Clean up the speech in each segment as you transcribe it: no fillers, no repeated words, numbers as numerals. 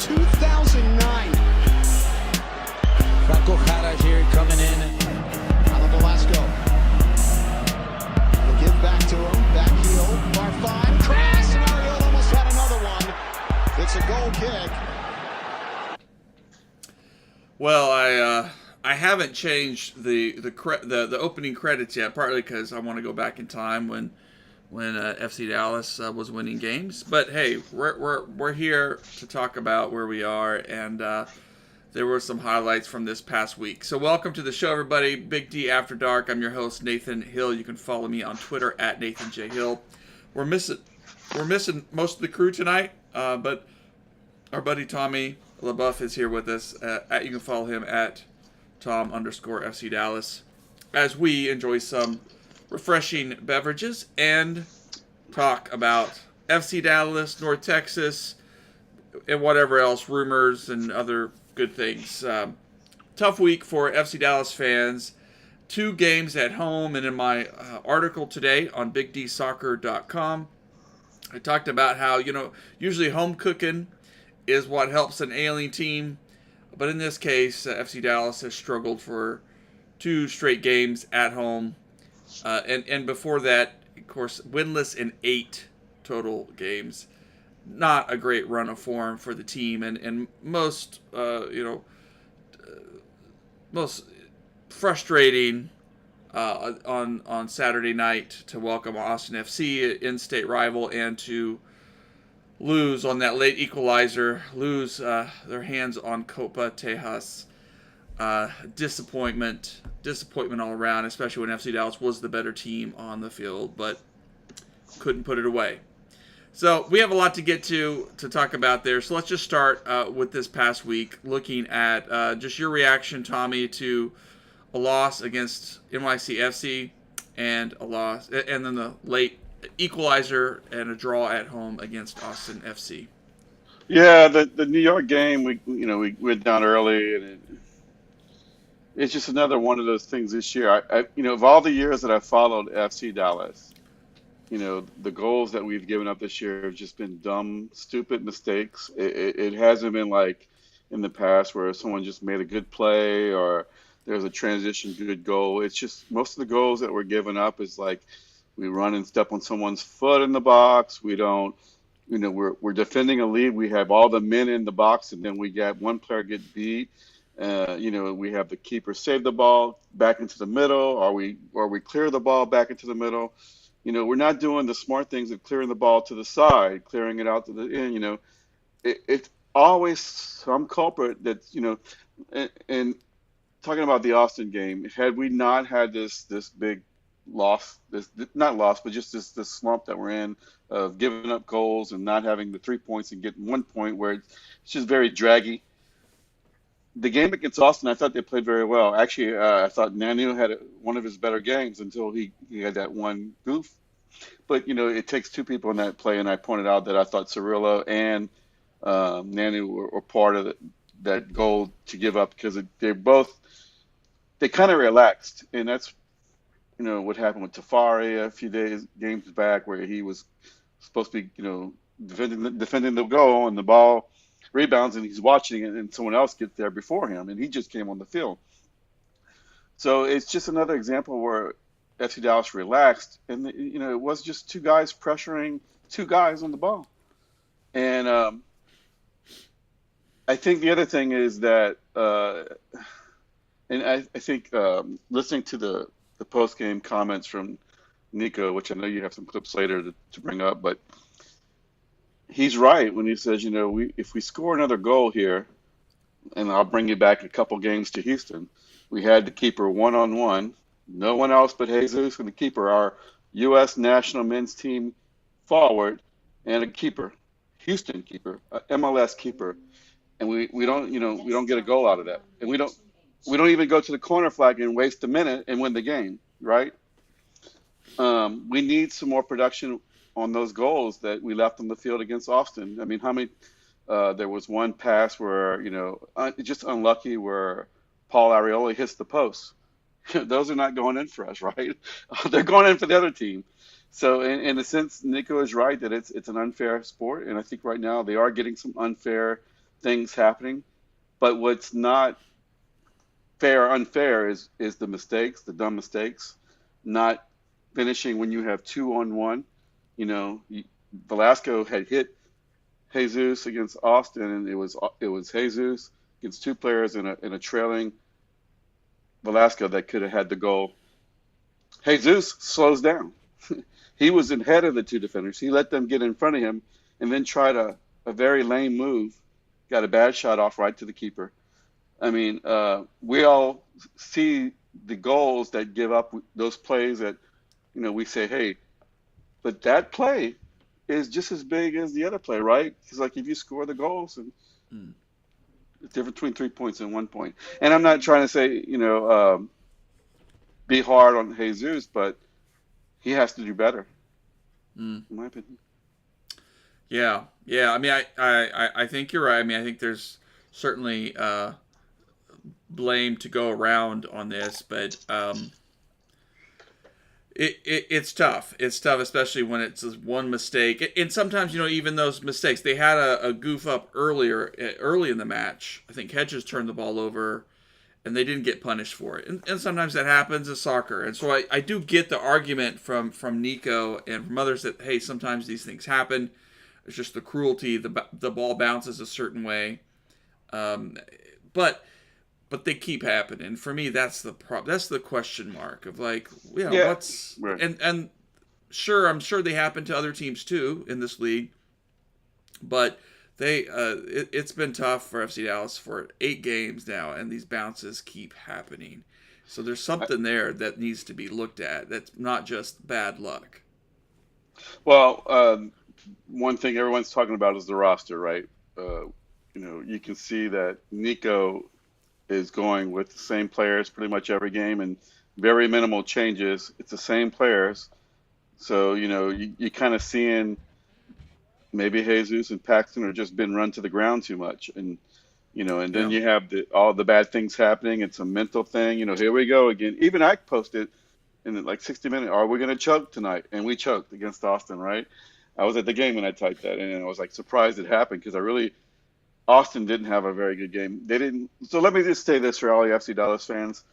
2009. Franco Jara here coming in. Alan Velasco. The give back to him. Back heel. Far five. Crash. And Ariel almost had another one. It's a goal kick. Well, I haven't changed the opening credits yet, partly because I want to go back in time when FC Dallas was winning games. But hey, we're here to talk about where we are, and there were some highlights from this past week. So welcome to the show, everybody. Big D After Dark. I'm your host, Nathan Hill. You can follow me on Twitter at Nathan J Hill. We're missing most of the crew tonight, but our buddy Tommy LaBeouf is here with us. You can follow him at Tom_FC Dallas as we enjoy some refreshing beverages and talk about FC Dallas, North Texas, and whatever else, rumors and other good things. Tough week for FC Dallas fans. 2 games at home, and in my article today on BigDSoccer.com, I talked about how, usually home cooking is what helps an ailing team, but in this case, FC Dallas has struggled for 2 straight games at home, and before that, of course, winless in 8 total games. Not a great run of form for the team, and most most frustrating on Saturday night to welcome Austin FC, in-state rival, and to lose on that late equalizer, lose their hands on Copa Tejas. Disappointment all around, especially when FC Dallas was the better team on the field, but couldn't put it away. So we have a lot to get to talk about there. So let's just start with this past week, looking at just your reaction, Tommy, to a loss against NYCFC and then the late equalizer and a draw at home against Austin FC. Yeah, the New York game, we went down early, and it's just another one of those things this year. I of all the years that I've followed FC Dallas, the goals that we've given up this year have just been dumb, stupid mistakes. It hasn't been like in the past where someone just made a good play or there's a transition good goal. It's just most of the goals that we're giving up is like we run and step on someone's foot in the box. We don't, we're defending a lead. We have all the men in the box, and then we got one player get beat. We have the keeper save the ball back into the middle, or we clear the ball back into the middle. We're not doing the smart things of clearing the ball to the side, clearing it out to the end. It's always some culprit that, and talking about the Austin game, had we not had this big loss, not loss, but just this slump that we're in of giving up goals and not having the 3 points and getting 1 point where it's just very draggy. The game against Austin, I thought they played very well. Actually, I thought Nanu had one of his better games until he had that one goof. But, it takes 2 people in that play, and I pointed out that I thought Cirillo and Nanu were part of that goal to give up because they kind of relaxed. And that's, what happened with Tafari a few games back where he was supposed to be, defending the goal and the ball rebounds and he's watching it and someone else gets there before him and he just came on the field. So it's just another example where FC Dallas relaxed and, it was just 2 guys pressuring 2 guys on the ball. And I think the other thing is that, and I think listening to the post-game comments from Nico, which I know you have some clips later to bring up, but he's right when he says, if we score another goal here, and I'll bring you back a couple games to Houston, we had the keeper one-on-one, no one else but Jesus and the keeper, our U.S. national men's team forward, and a keeper, Houston keeper, MLS keeper, and we don't get a goal out of that, and we don't even go to the corner flag and waste a minute and win the game, right? We need some more production on those goals that we left on the field against Austin. I mean, how many? There was one pass where, just unlucky where Paul Arioli hits the post. Those are not going in for us, right? They're going in for the other team. So in a sense, Nico is right that it's an unfair sport. And I think right now they are getting some unfair things happening. But what's not fair or unfair is the mistakes, the dumb mistakes, not finishing when you have 2-on-1. You know, Velasco had hit Jesus against Austin, and it was Jesus against two players in a trailing Velasco that could have had the goal. Jesus slows down. He was ahead of the two defenders. He let them get in front of him and then tried a very lame move. Got a bad shot off right to the keeper. I mean, we all see the goals that give up those plays that, we say, hey, but that play is just as big as the other play, right? Because, like, if you score the goals, and the difference between 3 points and 1 point. And I'm not trying to say, be hard on Jesus, but he has to do better, in my opinion. Yeah. I mean, I think you're right. I mean, I think there's certainly blame to go around on this, but it's tough. It's tough, especially when it's one mistake. And sometimes, even those mistakes, they had a goof up early in the match. I think Hedges turned the ball over, and they didn't get punished for it. And sometimes that happens in soccer. And so I do get the argument from Nico and from others that, hey, sometimes these things happen. It's just the cruelty. The ball bounces a certain way. But they keep happening. For me, that's the that's the question mark of, like, what's right. And sure, I'm sure they happen to other teams too in this league, but it's been tough for FC Dallas for 8 games now, and these bounces keep happening. So there's something there that needs to be looked at. That's not just bad luck. Well, one thing everyone's talking about is the roster, right? You can see that Nico is going with the same players pretty much every game and very minimal changes. It's the same players. So, you kind of seeing maybe Jesus and Paxton are just been run to the ground too much. And, and then you have all the bad things happening. It's a mental thing. Here we go again. Even I posted in like 60 minutes, are we going to choke tonight? And we choked against Austin, right? I was at the game when I typed that, and I was like surprised it happened because Austin didn't have a very good game. They didn't. So let me just say this for all the FC Dallas fans.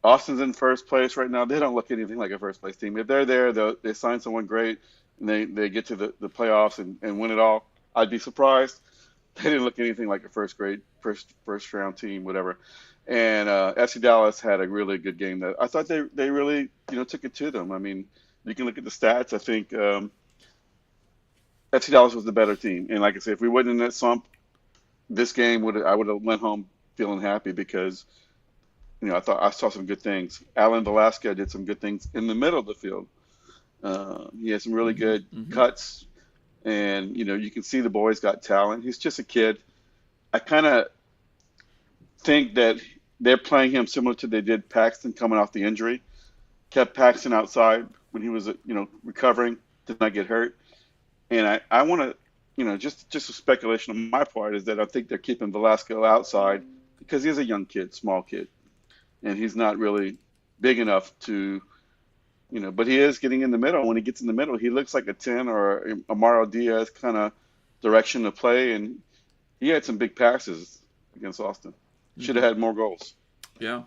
Austin's in first place right now. They don't look anything like a first place team. If they're there, they sign someone great, and they get to the playoffs and win it all. I'd be surprised. They didn't look anything like a first round team, whatever. And FC Dallas had a really good game that I thought they really took it to them. I mean, you can look at the stats. I think FC Dallas was the better team. And like I said, if we wasn't in that slump, this game I would have went home feeling happy because, I thought I saw some good things. Alan Velasquez did some good things in the middle of the field. He had some really good cuts, and you can see the boy's got talent. He's just a kid. I kind of think that they're playing him similar to they did Paxton coming off the injury. Kept Paxton outside when he was recovering, did not get hurt, and I want to. Just a speculation on my part is that I think they're keeping Velasco outside because he's a young kid, small kid, and he's not really big enough to, but he is getting in the middle. When he gets in the middle, he looks like a 10 or a Mauro Diaz kind of direction to play, and he had some big passes against Austin. Should have had more goals. Yeah.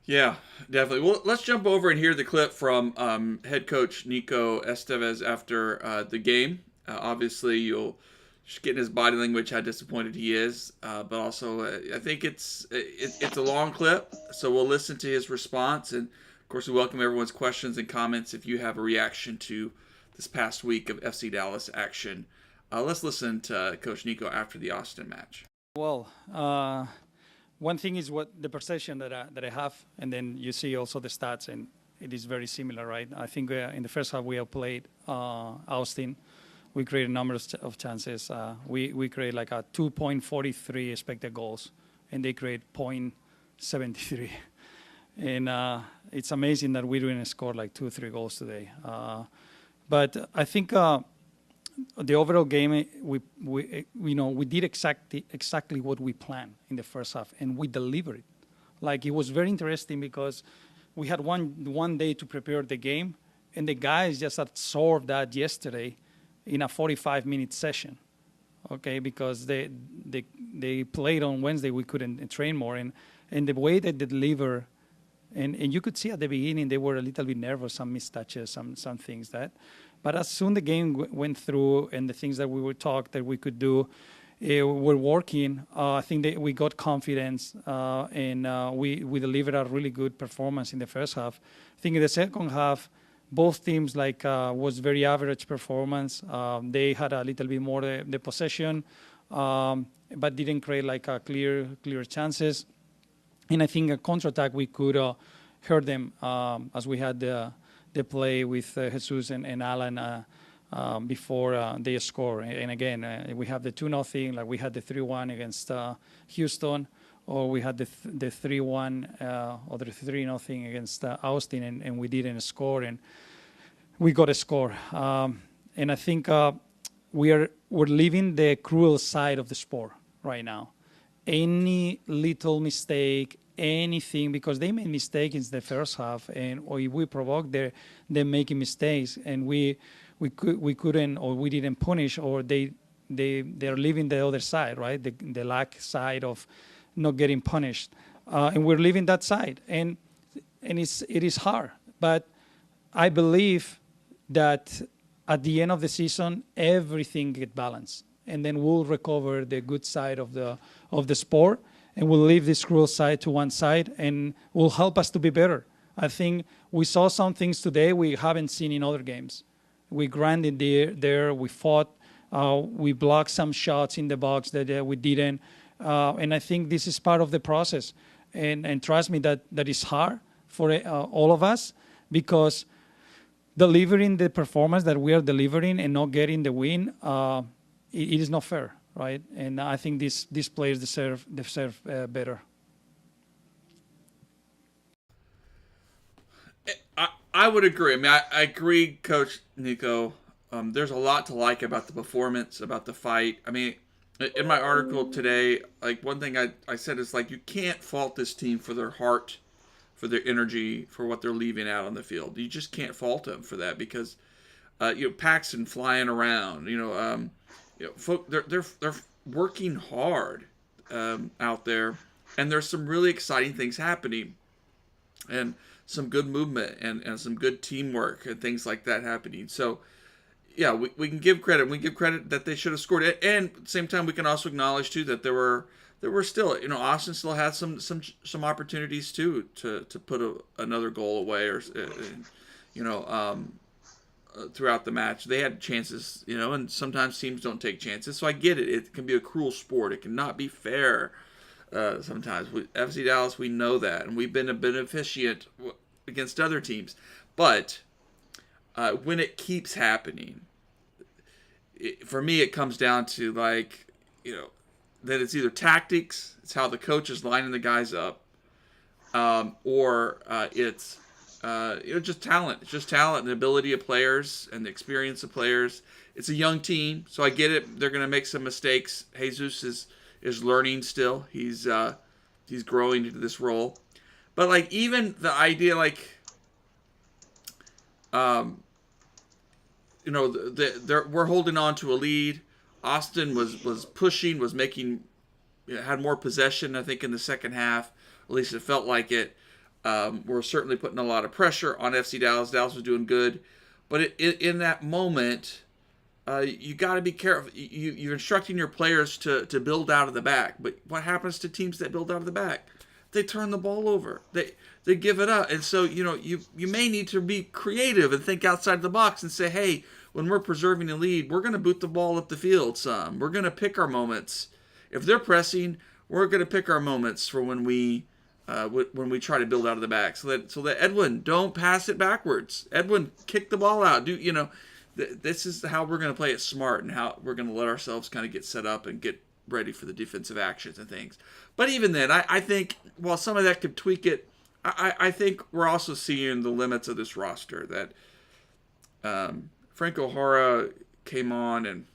Yeah, definitely. Well, let's jump over and hear the clip from head coach Nico Estevez after the game. Obviously, you'll just get in his body language how disappointed he is, but also I think it's a long clip, so we'll listen to his response. And of course, we welcome everyone's questions and comments if you have a reaction to this past week of FC Dallas action. Let's listen to Coach Nico after the Austin match. Well, one thing is what the perception that I have, and then you see also the stats, and it is very similar, right? I think in the first half we have played Austin. We created a number of chances. We create like a 2.43 expected goals, and they create 0.73. And it's amazing that we didn't score like 2 or 3 goals today. But I think the overall game, we did exactly what we planned in the first half, and we delivered. Like, it was very interesting because we had one day to prepare the game, and the guys just absorbed that yesterday in a 45-minute session. okay, because they played on Wednesday. We couldn't train more, and the way they deliver, and you could see at the beginning they were a little bit nervous, some mistouches, some things that, but as soon the game went through and the things that we were taught that we could do, were working. I think that we got confidence, and we delivered a really good performance in the first half. I think in the second half, both teams was very average performance. They had a little bit more the possession, but didn't create a clear chances. And I think a counterattack we could hurt them as we had the play with Jesus and Alan before they score. And again, we have the 2-0, like we had the 3-1 against Houston, or we had the 3-1 or the 3-0 against Austin, and we didn't score, and we got a score. And I think we're living the cruel side of the sport right now. Any little mistake, anything, because they made mistakes in the first half, and or if we provoke, they're making mistakes, and we couldn't, or we didn't punish, or they're living the other side, right? The lack side of not getting punished, and we're living that side, and it is hard. But I believe that at the end of the season, everything get balanced, and then we'll recover the good side of the sport, and we'll leave this cruel side to one side, and will help us to be better. I think we saw some things today we haven't seen in other games. We grinded there, we fought, we blocked some shots in the box that we didn't, and I think this is part of the process. And trust me, that is hard for all of us, because delivering the performance that we are delivering and not getting the win, it is not fair, right? And I think these players deserve better. I would agree. I mean, I agree, Coach Nico. There's a lot to like about the performance, about the fight. I mean, in my article today, like one thing I said is like, you can't fault this team for their heart, for their energy, for what they're leaving out on the field. You just can't fault them for that, because Paxton flying around, folk, they're working hard out there, and there's some really exciting things happening, and some good movement and some good teamwork and things like that happening. So yeah, we can give credit. We give credit that they should have scored it, and at the same time, we can also acknowledge too that there were still, Austin still had some opportunities too to put another goal away, or throughout the match. They had chances, and sometimes teams don't take chances. So I get it. It can be a cruel sport. It cannot be fair sometimes. FC Dallas, we know that, and we've been a beneficient against other teams. But when it keeps happening, for me, it comes down to that it's either tactics, it's how the coach is lining the guys up, or it's just talent. It's just talent and the ability of players and the experience of players. It's a young team, so I get it. They're going to make some mistakes. Jesus is learning still. He's growing into this role. But even the idea we're holding on to a lead. Austin was pushing, was making, had more possession, I think, in the second half. At least it felt like it. We're certainly putting a lot of pressure on FC Dallas. Dallas was doing good. But in that moment, you got to be careful. You're instructing your players to build out of the back. But what happens to teams that build out of the back? They turn the ball over. They give it up. And so, you may need to be creative and think outside the box and say, hey, when we're preserving the lead, we're going to boot the ball up the field some. We're going to pick our moments. If they're pressing, we're going to pick our moments for when we try to build out of the back. So that Edwin, don't pass it backwards. Edwin, kick the ball out. This is how we're going to play it smart, and how we're going to let ourselves kind of get set up and get ready for the defensive actions and things. But even then, I think while some of that could tweak it, I think we're also seeing the limits of this roster. That Frank O'Hara came on, and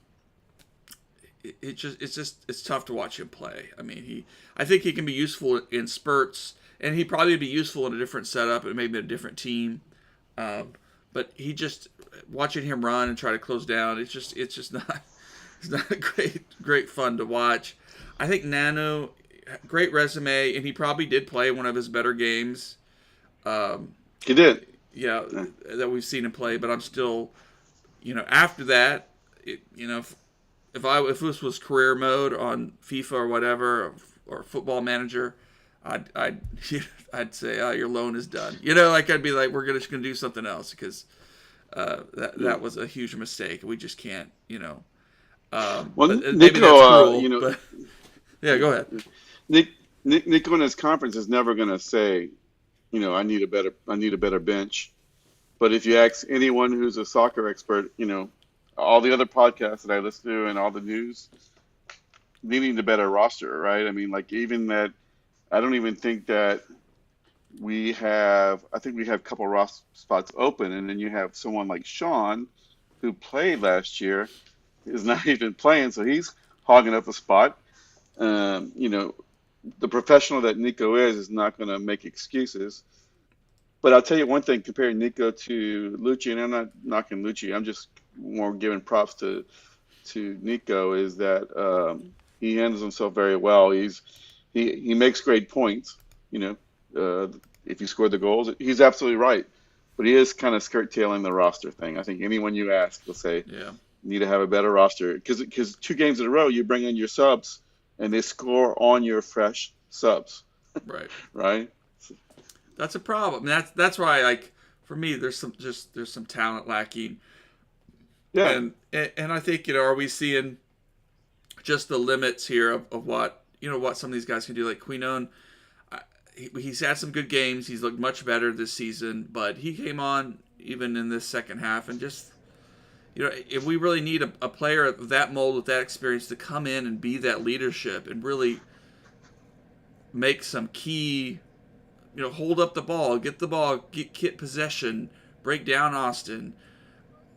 it's tough to watch him play. I mean, I think he can be useful in spurts, and he'd probably be useful in a different setup and maybe a different team. But watching him run and try to close down, it's just not. He's not great fun to watch. I think Nanu, great resume, and he probably did play one of his better games. He did. Yeah, that we've seen him play. But I'm still, after that, if this was career mode on FIFA or whatever or Football Manager, I'd say, oh, your loan is done. I'd be like, we're just gonna do something else because that was a huge mistake. We just can't, Well, maybe Nico, that's cruel, but yeah, go ahead. Nico in his conference is never going to say, I need a better bench. But if you ask anyone who's a soccer expert, all the other podcasts that I listen to and all the news, needing a better roster, right? I mean, like even that, I don't even think that I think we have a couple roster spots open, and then you have someone like Sean, who played last year, is not even playing, so he's hogging up a spot. The professional that Nico is not going to make excuses. But I'll tell you one thing, comparing Nico to Lucci, and I'm not knocking Lucci, I'm just more giving props to Nico, is that he handles himself very well. He makes great points, if you score the goals. He's absolutely right. But he is kind of skirt-tailing the roster thing. I think anyone you ask will say, yeah, you need to have a better roster. Because 2 games in a row, you bring in your subs, and they score on your fresh subs. Right. Right? That's a problem. That's why, like, for me, there's some talent lacking. Yeah. And I think, are we seeing just the limits here of what some of these guys can do? Like Quinone, he's had some good games. He's looked much better this season, but he came on even in this second half and just, if we really need a player of that mold with that experience to come in and be that leadership and really make some key, hold up the ball, get the ball, get possession, break down Austin,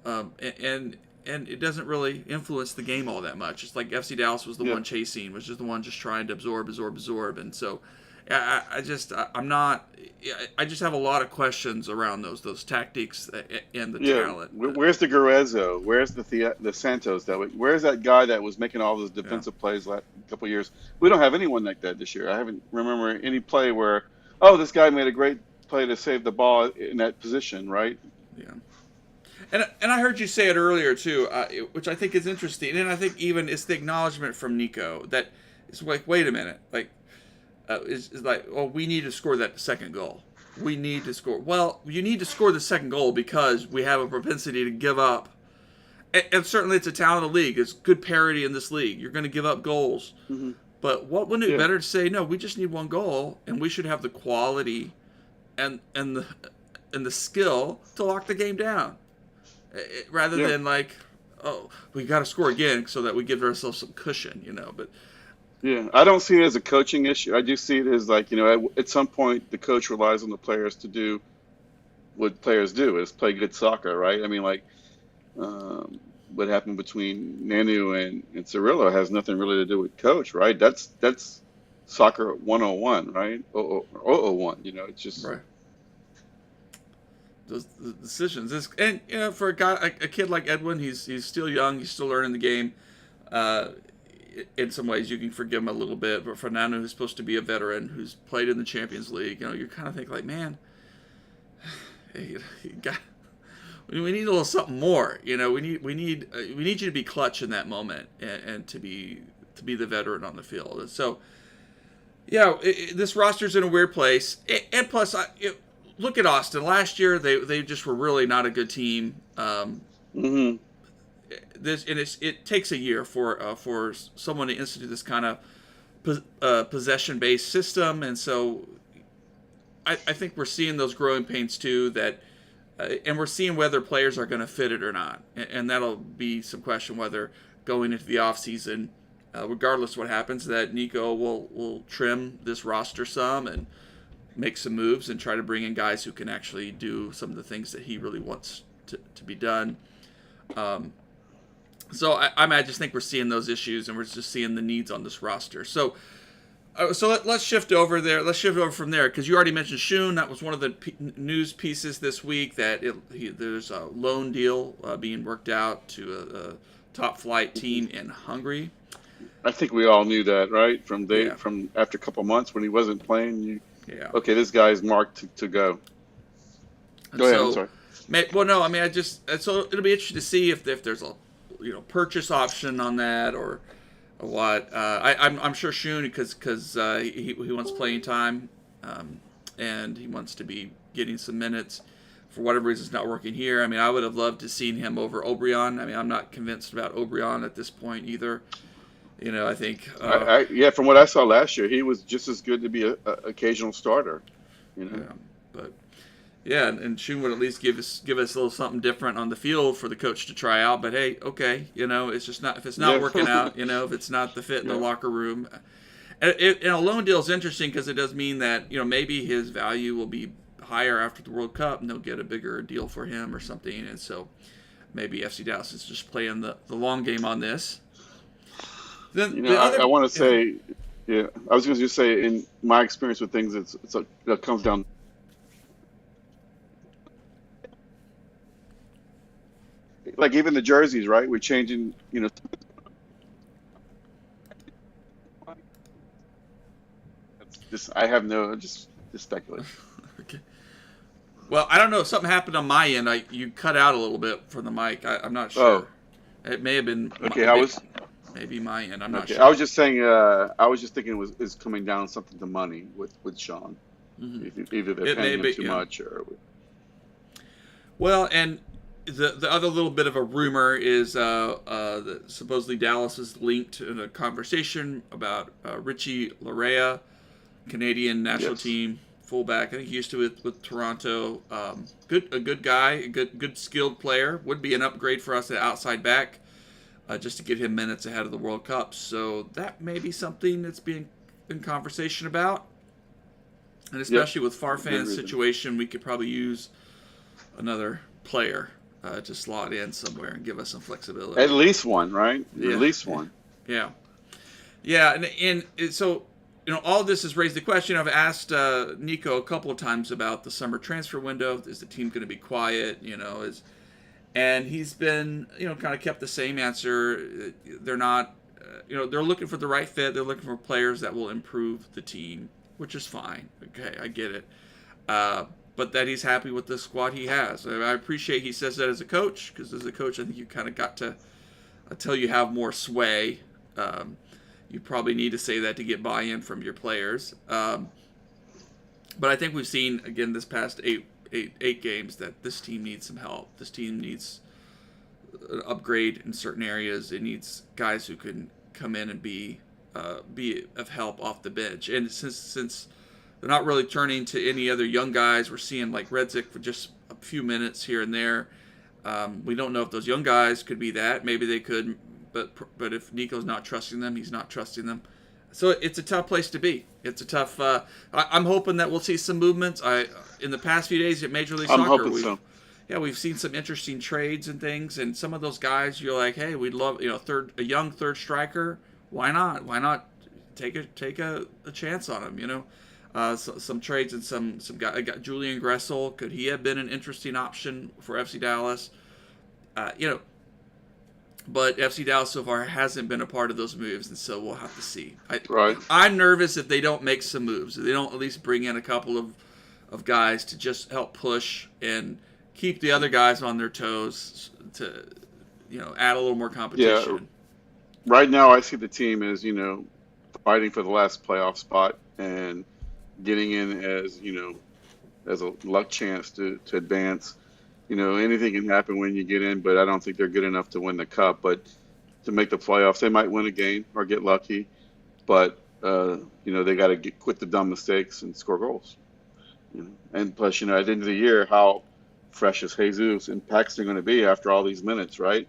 and it doesn't really influence the game all that much. It's like FC Dallas was the one chasing, was just the one just trying to absorb, and so I just have a lot of questions around those tactics and the talent. Where's the Guerrero? Where's the Santos? Where's that guy that was making all those defensive plays last couple of years? We don't have anyone like that this year. I haven't remember any play where, this guy made a great play to save the ball in that position, right? Yeah. And I heard you say it earlier too, which I think is interesting, and I think even it's the acknowledgement from Nico that it's like, wait a minute, like. Is like, we need to score that second goal. We need to score. Well, you need to score the second goal because we have a propensity to give up. And certainly it's a talented league. It's good parity in this league. You're going to give up goals. Mm-hmm. But what wouldn't it be better to say, no, we just need one goal, and we should have the quality and the skill to lock the game down. Rather than like, we got to score again so that we give ourselves some cushion, but... Yeah, I don't see it as a coaching issue. I do see it as like, at some point the coach relies on the players to do what players do, is play good soccer, right? I mean, like what happened between Nanu and Cirillo has nothing really to do with coach, right? That's soccer 101, right? 001, it's just... Right. Those the decisions. And, for a kid like Edwin, he's still young, he's still learning the game. In some ways, you can forgive him a little bit, but for Nanu, who's supposed to be a veteran, who's played in the Champions League, you kind of think like, man, hey, we need a little something more. We need you to be clutch in that moment and to be the veteran on the field. And so, this roster's in a weird place. And plus, look at Austin. Last year, they just were really not a good team. Mm-hmm. It takes a year for someone to institute this kind of possession-based system, and so I think we're seeing those growing pains too. And we're seeing whether players are going to fit it or not, and that'll be some question whether going into the off season, regardless of what happens, that Nico will trim this roster some and make some moves and try to bring in guys who can actually do some of the things that he really wants to be done. So I just think we're seeing those issues, and we're just seeing the needs on this roster. So let's shift over there. Let's shift over from there, because you already mentioned Shun. That was one of the news pieces this week, that there's a loan deal being worked out to top flight team in Hungary. I think we all knew that, right? From Yeah. after a couple months when he wasn't playing, Yeah. okay, this guy's marked to go. And Go ahead. so, I'm sorry. well, no, I mean, so it'll be interesting to see if there's a purchase option on that or what. I'm sure Shun because he wants playing time, and he wants to be getting some minutes. For whatever reason, it's not working here. I mean, I would have loved to seen him over Obrian. I mean, I'm not convinced about Obrian at this point either. I think. Yeah, from what I saw last year, he was just as good to be a occasional starter. Yeah, but yeah, and Shun would at least give us a little something different on the field for the coach to try out. But hey, okay, it's just not if it's not working out, if it's not the fit in the locker room. And a loan deal is interesting because it does mean that maybe his value will be higher after the World Cup, and they'll get a bigger deal for him or something. And so maybe FC Dallas is just playing the long game on this. Then I want to say, I was going to just say, in my experience with things, it comes down. Like even the jerseys, right? We're changing, I have no, just speculate. Okay. Well, I don't know. Something happened on my end. You cut out a little bit from the mic. I'm not sure. Oh. It may have been. Okay, maybe my end. I'm not sure. I was just saying. I was just thinking it's coming down something to money with Sean. Mm-hmm. Either they're paying him too much or. Well, and the other little bit of a rumor is that supposedly Dallas is linked in a conversation about Richie Larea, Canadian national team fullback. I think he used to with Toronto. A good guy, a good skilled player. Would be an upgrade for us at outside back, just to get him minutes ahead of the World Cup. So that may be something that's being in conversation about. And especially with Farfan's situation, we could probably use another player to slot in somewhere and give us some flexibility. At least one, right? Yeah. At least one. Yeah. And so all this has raised the question. I've asked Nico a couple of times about the summer transfer window. Is the team going to be quiet? And he's been, kind of kept the same answer. They're not, they're looking for the right fit. They're looking for players that will improve the team, which is fine. Okay, I get it. But that he's happy with the squad he has. I appreciate he says that as a coach, because as a coach, I think you kind of got to, until you have more sway, you probably need to say that to get buy-in from your players. But I think we've seen, again, this past eight games that this team needs some help. This team needs an upgrade in certain areas. It needs guys who can come in and be of help off the bench. And since they're not really turning to any other young guys, we're seeing like Redzik for just a few minutes here and there. We don't know if those young guys could be that. Maybe they could, but if Nico's not trusting them, he's not trusting them. So it's a tough place to be. It's a tough. I'm hoping that we'll see some movements. In the past few days at Major League Soccer, I'm hoping so. Yeah, we've seen some interesting trades and things, and some of those guys, you're like, hey, we'd love a young third striker. Why not? Why not take a chance on him? Some trades and some guy. Got Julian Gressel. Could he have been an interesting option for FC Dallas? But FC Dallas so far hasn't been a part of those moves, and so we'll have to see. I'm nervous if they don't make some moves. If they don't at least bring in a couple of guys to just help push and keep the other guys on their toes to, add a little more competition. Yeah. Right now, I see the team as, fighting for the last playoff spot and getting in as a luck chance to advance. Anything can happen when you get in, but I don't think they're good enough to win the cup. But to make the playoffs, they might win a game or get lucky. But, they got to quit the dumb mistakes and score goals. And plus, at the end of the year, how fresh is Jesus and Paxton going to be after all these minutes, right?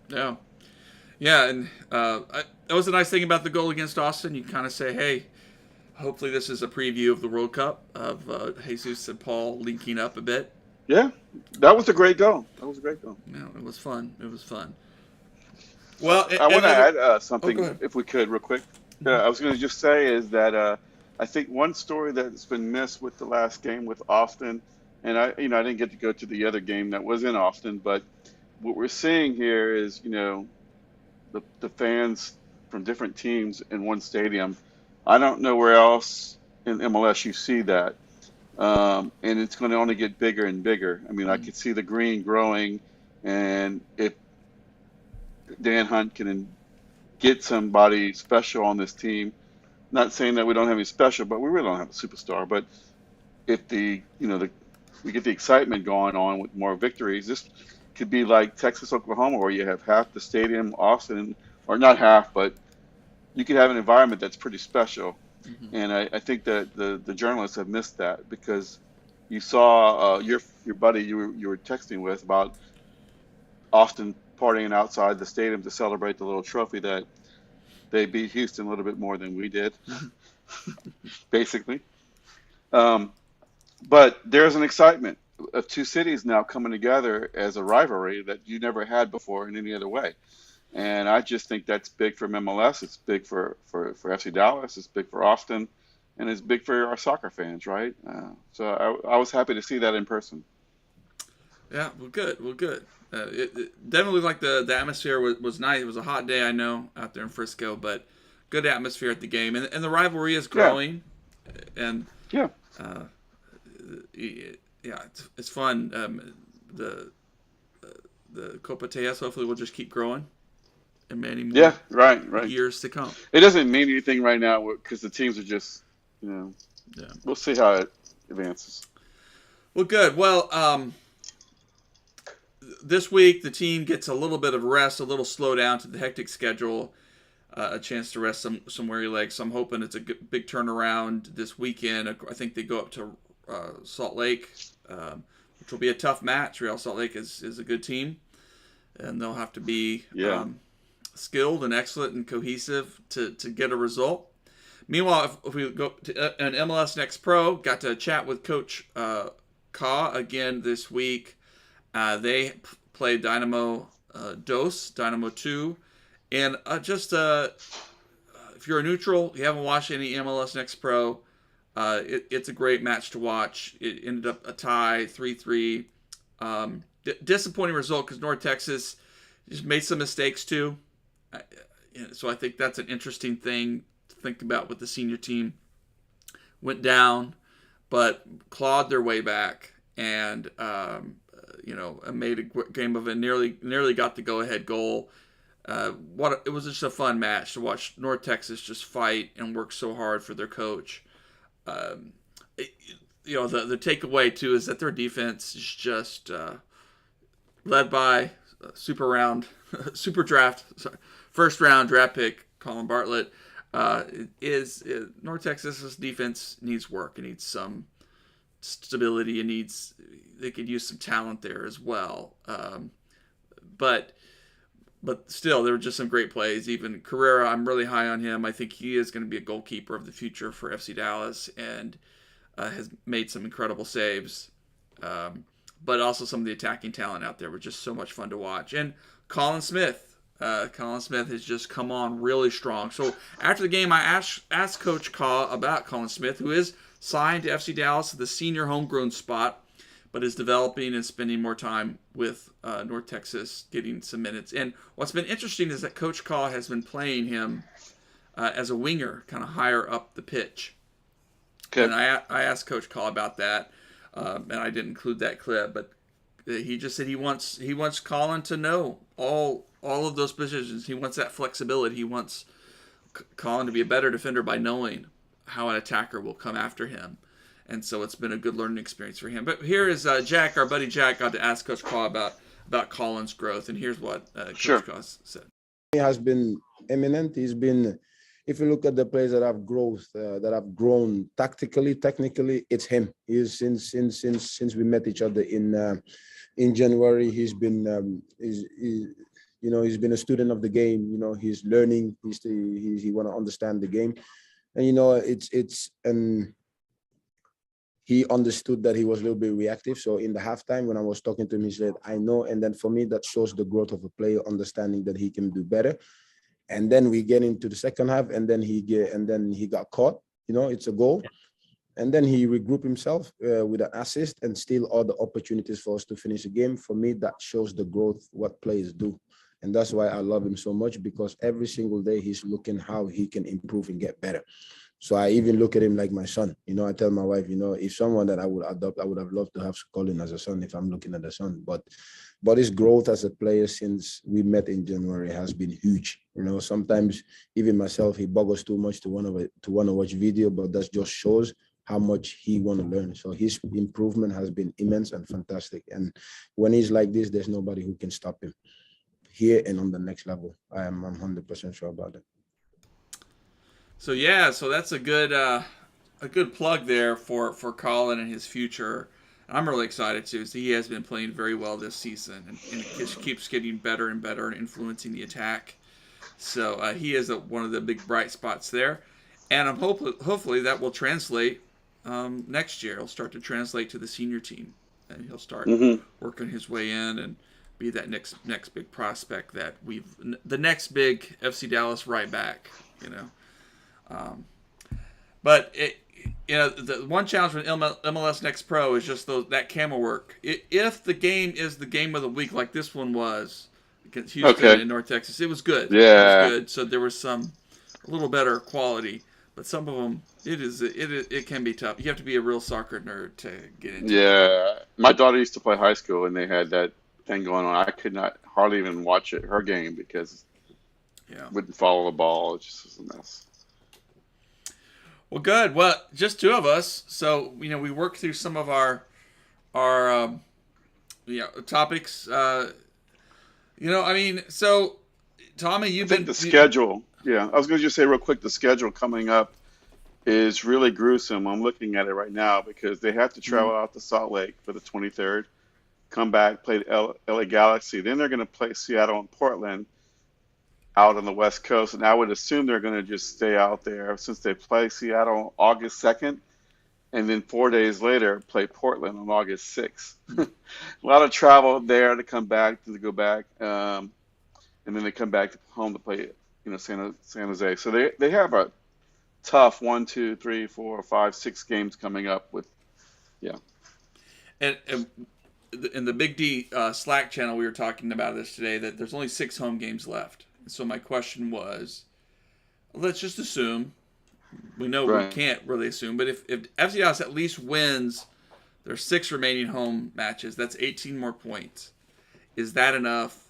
Yeah. Yeah, and that was the nice thing about the goal against Austin. You kind of say, hey, hopefully this is a preview of the World Cup, of Jesus and Paul linking up a bit. Yeah, that was a great goal. Yeah, it was fun. Well, I want to add something, if we could, real quick. I was going to just say is that I think one story that's been missed with the last game with Austin, and I didn't get to go to the other game that was in Austin, but what we're seeing here is, the fans from different teams in one stadium. I don't know where else in MLS you see that. And it's going to only get bigger and bigger. I mean, I could see the green growing, and if Dan Hunt can get somebody special on this team, not saying that we don't have any special, but we really don't have a superstar. But if we get the excitement going on with more victories, this could be like Texas, Oklahoma, where you have half the stadium, Austin, or not half, but you could have an environment that's pretty special. And I think that the journalists have missed that, because you saw your buddy you were texting with about Austin partying outside the stadium to celebrate the little trophy that they beat Houston a little bit more than we did, basically. But there's an excitement of two cities now coming together as a rivalry that you never had before in any other way. And I just think that's big for MLS. It's big for FC Dallas. It's big for Austin, and it's big for our soccer fans, right? So I was happy to see that in person. Yeah, well, good. Well, good. It definitely looked like the atmosphere was nice. It was a hot day, I know, out there in Frisco, but good atmosphere at the game. And the rivalry is growing. Yeah. And yeah, it's fun. The Copa Tejas hopefully will just keep growing in many more right. years to come. It doesn't mean anything right now because the teams are just, we'll see how it advances. Well, good. Well, this week the team gets a little bit of rest, a little slowdown to the hectic schedule, a chance to rest some weary legs. So I'm hoping it's a big turnaround this weekend. I think they go up to Salt Lake, which will be a tough match. Real Salt Lake is a good team, and they'll have to be skilled and excellent and cohesive to get a result. Meanwhile, if we go to an MLS Next Pro, got to chat with Coach Ka again this week. They played Dynamo Dynamo 2, and if you're a neutral, you haven't watched any MLS Next Pro, it's a great match to watch. It ended up a tie, 3-3. Disappointing result because North Texas just made some mistakes too. So I think that's an interesting thing to think about with the senior team. Went down, but clawed their way back and made a game of it. Nearly got the go-ahead goal. It was just a fun match to watch North Texas just fight and work so hard for their coach. The takeaway too is that their defense is just led by first round draft pick Colin Bartlett. North Texas's defense needs work. It needs some stability. They could use some talent there as well. But still, there were just some great plays. Even Carrera, I'm really high on him. I think he is going to be a goalkeeper of the future for FC Dallas and has made some incredible saves. But also some of the attacking talent out there were just so much fun to watch. And Colin Smith has just come on really strong. So after the game, I asked Coach Ka about Colin Smith, who is signed to FC Dallas to the senior homegrown spot, but is developing and spending more time with North Texas, getting some minutes. And what's been interesting is that Coach Ka has been playing him as a winger, kind of higher up the pitch. Okay. And I asked Coach Ka about that, and I didn't include that clip, but he just said he wants Colin to know all of those positions. He wants that flexibility. He wants Colin to be a better defender by knowing how an attacker will come after him. And so it's been a good learning experience for him. But here is Jack, our buddy Jack, got to ask Coach Ka about Colin's growth. And here's what Coach Ka said. He has been eminent. He's been, if you look at the players that have grown tactically, technically, it's him. He is since we met each other in January. He's been he's been a student of the game. He's learning. He want to understand the game, and he understood that he was a little bit reactive. So in the halftime, when I was talking to him, he said, "I know." And then for me, that shows the growth of a player, understanding that he can do better. And then we get into the second half, and then he got caught. It's a goal. And then he regrouped himself with an assist and still all the opportunities for us to finish the game. For me, that shows the growth, what players do. And that's why I love him so much, because every single day he's looking how he can improve and get better. So I even look at him like my son. I tell my wife, if someone that I would adopt, I would have loved to have Colin as a son if I'm looking at a son. But his growth as a player since we met in January has been huge. Sometimes even myself, he boggles too much to want to watch video, but that just shows how much he want to learn. So his improvement has been immense and fantastic. And when he's like this, there's nobody who can stop him here and on the next level. I'm 100% sure about it. So that's a good plug there for Colin and his future. I'm really excited too. So he has been playing very well this season, and it just keeps getting better and better and influencing the attack. So he is one of the big bright spots there, and I'm hopefully that will translate next year. He'll start to translate to the senior team, and he'll start working his way in and be that next big prospect that the next big FC Dallas right back. But the one challenge with MLS Next Pro is just that camera work. If the game is the game of the week like this one was against Houston in North Texas, it was good. Yeah, it was good. So there was a little better quality, but some of them it can be tough. You have to be a real soccer nerd to get into. Yeah, my daughter used to play high school, and they had that thing going on. I could not hardly even watch her game because wouldn't follow the ball. It just was a mess. Well, good. Well, just two of us, so we worked through some of our topics. So Tommy, you've been the schedule. Yeah, I was going to just say real quick, the schedule coming up is really gruesome. I'm looking at it right now because they have to travel out to Salt Lake for the 23rd, come back, play the LA Galaxy. Then they're going to play Seattle and Portland out on the West Coast, and I would assume they're going to just stay out there since they play Seattle August 2nd, and then 4 days later play Portland on August 6th. A lot of travel there to come back, to go back, and then they come back home to play San Jose. So they have a tough 1, 2, 3, 4, 5, 6 games coming up with, And in the Big D Slack channel, we were talking about this today, that there's only 6 home games left. So my question was, let's just assume, we know we can't really assume, but if FC Dallas at least wins their 6 remaining home matches, that's 18 more points. Is that enough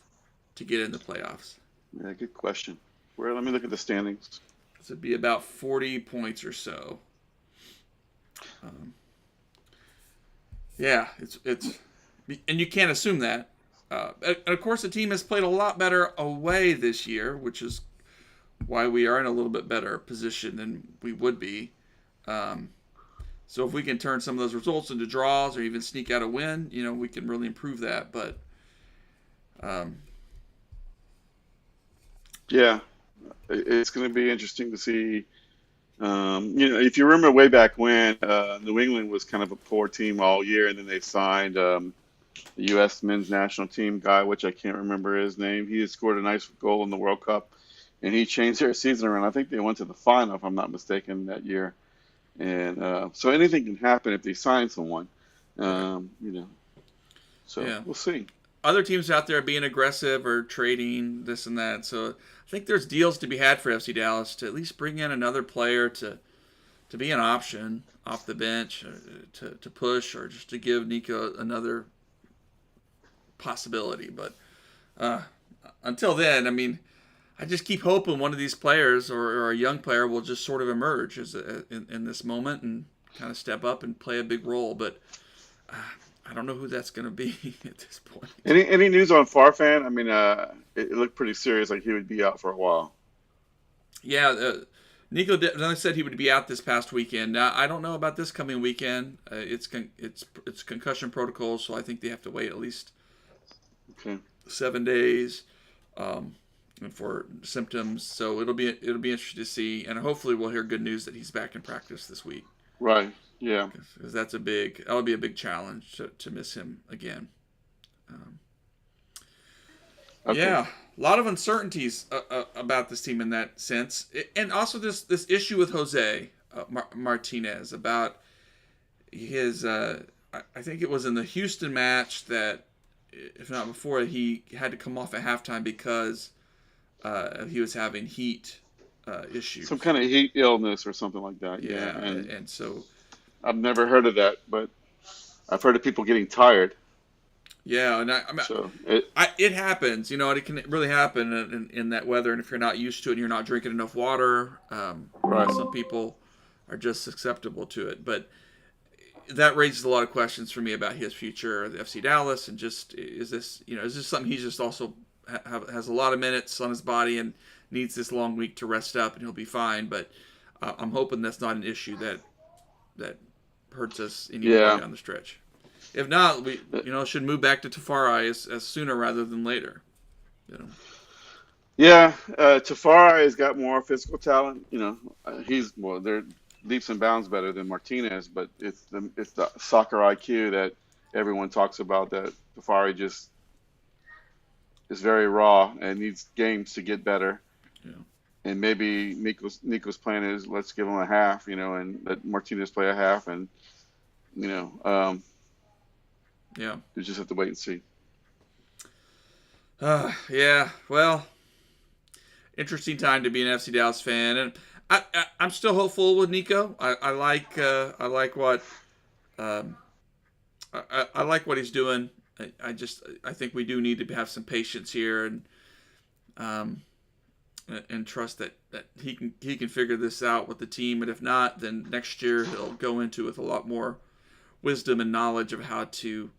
to get in the playoffs? Yeah, good question. Let me look at the standings. This would be about 40 points or so. It's and you can't assume that. And of course, the team has played a lot better away this year, which is why we are in a little bit better position than we would be. So if we can turn some of those results into draws or even sneak out a win, we can really improve that. But it's going to be interesting to see. If you remember way back when, New England was kind of a poor team all year, and then they signed the U.S. men's national team guy, which I can't remember his name. He had scored a nice goal in the World Cup, and he changed their season around. I think they went to the final, if I'm not mistaken, that year. And so anything can happen if they sign someone, So we'll see. Other teams out there are being aggressive or trading this and that. So I think there's deals to be had for FC Dallas to at least bring in another player to be an option off the bench, to push, or just to give Nico another possibility. But until then, I just keep hoping one of these players or a young player will just sort of emerge in this moment and kind of step up and play a big role. But I don't know who that's going to be at this point. Any news on Farfan? It looked pretty serious, like he would be out for a while. Yeah, Nico said he would be out this past weekend. Now, I don't know about this coming weekend. It's concussion protocol, so I think they have to wait at least 7 days for symptoms. So it'll be interesting to see, and hopefully we'll hear good news that he's back in practice this week. Right. Yeah. Because that would be a big challenge to miss him again. Yeah, a lot of uncertainties about this team in that sense, and also this issue with Jose Martinez about I think it was in the Houston match that, if not before, he had to come off at halftime because he was having heat issues. Some kind of heat illness or something like that. Yeah, And and so I've never heard of that, but I've heard of people getting tired. yeah, and So it happens. It can really happen in that weather, and if you're not used to it and you're not drinking enough water, Right. some people are just susceptible to it. But that raises a lot of questions for me about his future at the FC Dallas, and just is this something he's just also has a lot of minutes on his body and needs this long week to rest up, and he'll be fine. But I'm hoping that's not an issue that hurts us anyway on the stretch. If not, we should move back to Tafari as sooner rather than later. Yeah, Tafari has got more physical talent. They're leaps and bounds better than Martinez, but it's the soccer IQ that everyone talks about that Tafari just is very raw and needs games to get better. Yeah. And maybe Nico's plan is let's give him a half, and let Martinez play a half, and Yeah. you just have to wait and see. Yeah. Well, interesting time to be an FC Dallas fan, and I'm still hopeful with Nico. I like what I like what he's doing. I think we do need to have some patience here and trust that he can figure this out with the team. And if not, then next year he'll go into with a lot more wisdom and knowledge of how to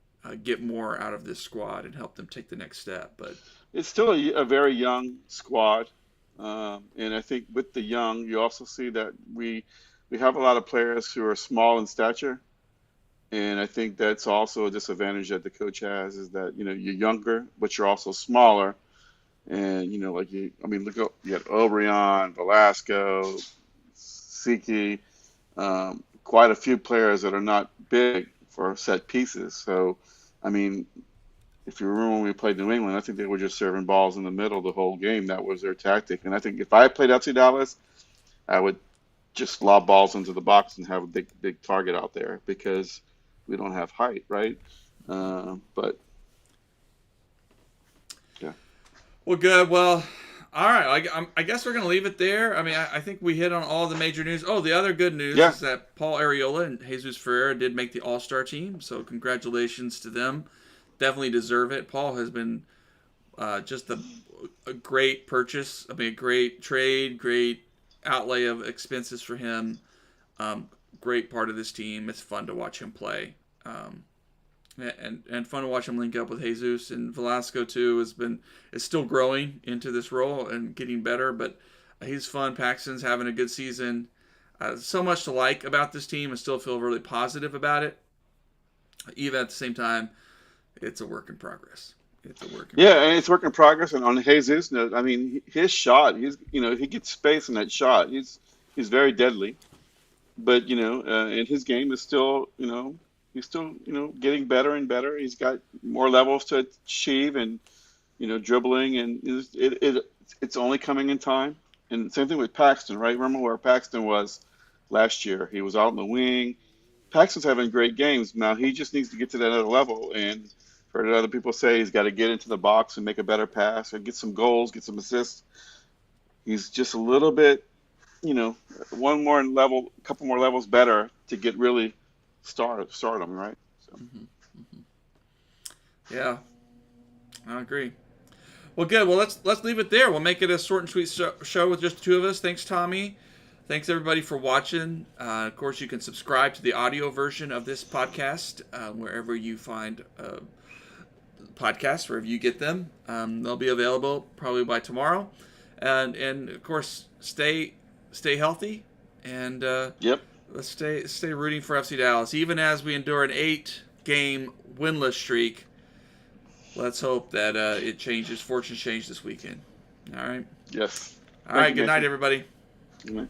get more out of this squad and help them take the next step. But It's still a very young squad, and I think with the young, you also see that we have a lot of players who are small in stature, and I think that's also a disadvantage that the coach has is that you're younger, but you're also smaller, and look up, you got Obrian, Velasco, Siki, quite a few players that are not big for set pieces. So, if you remember when we played New England, I think they were just serving balls in the middle the whole game. That was their tactic. And I think if I played FC Dallas, I would just lob balls into the box and have a big target out there because we don't have height, right? But yeah. well, good. Well, all right. I guess we're going to leave it there. I think we hit on all the major news. Oh, the other good news is that Paul Arriola and Jesus Ferreira did make the All-Star team. So congratulations to them. Definitely deserve it. Paul has been just a great purchase. A great trade, great outlay of expenses for him. Great part of this team. It's fun to watch him play. And fun to watch him link up with Jesus, and Velasco too is still growing into this role and getting better, but he's fun. Paxton's having a good season. So much to like about this team and still feel really positive about it. Even at the same time, it's a work in progress. And it's work in progress. And on Jesus, his shot, he gets space in that shot. He's very deadly, but and his game is still, he's still, getting better and better. He's got more levels to achieve, and dribbling, and it's only coming in time. And same thing with Paxton, right? Remember where Paxton was last year? He was out in the wing. Paxton's having great games now. He just needs to get to that other level. And heard other people say he's got to get into the box and make a better pass or get some goals, get some assists. He's just a little bit, one more level, a couple more levels better to get really stardom, right? So. Yeah, I agree. Well, good. Well, let's leave it there. We'll make it a short and sweet show with just the two of us. Thanks, Tommy. Thanks, everybody, for watching. Of course, you can subscribe to the audio version of this podcast wherever you find podcasts, wherever you get them. They'll be available probably by tomorrow. And of course, stay healthy. And let's stay rooting for FC Dallas. Even as we endure an 8-game winless streak, let's hope that it changes. Fortunes change this weekend. All right? Yes. All right. Good night, everybody. Good night.